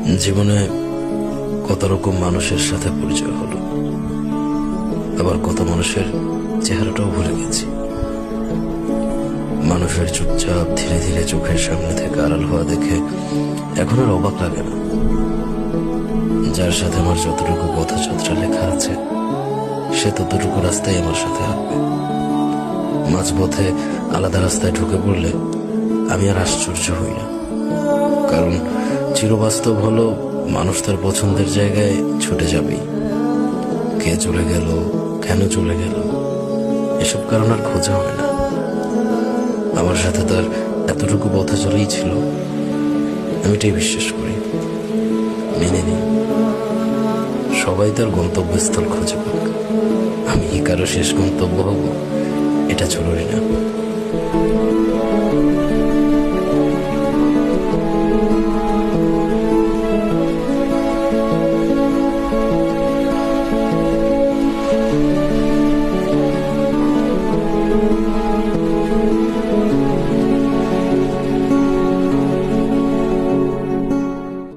জীবনে কত রকম মানুষের সাথে পরিচয় হলো, আবার কত মানুষের চেহারাটাও ভুলে গেছি। মানুষের চুপচাপ ধীরে ধীরে চোখের সামনে থেকে আড়াল হওয়া দেখে এখন আর অবাক লাগে না। যার সাথে আমার যতটুকু পথযাত্রা লেখা আছে সে ততটুকু রাস্তায় আমার সাথে হাঁটবে। মাঝপথে আলাদা রাস্তায় ঢুকে পড়লে আমি আর আশ্চর্য হই না, কারণ চিরবাস্তব হলো মানুষ তার পছন্দের জায়গায় ছুটে যাবেই। কে চলে গেল, কেন চলে গেল, এসব কারণ আর খোঁজা হয় না। আমার সাথে তার এতটুকু পথচলাই ছিল, আমি এটাই বিশ্বাস করি, মেনে নিই। সবাই তার গন্তব্যস্থল খুঁজে পাক, আমি কারো শেষ গন্তব্য হব এটা জরুরি না।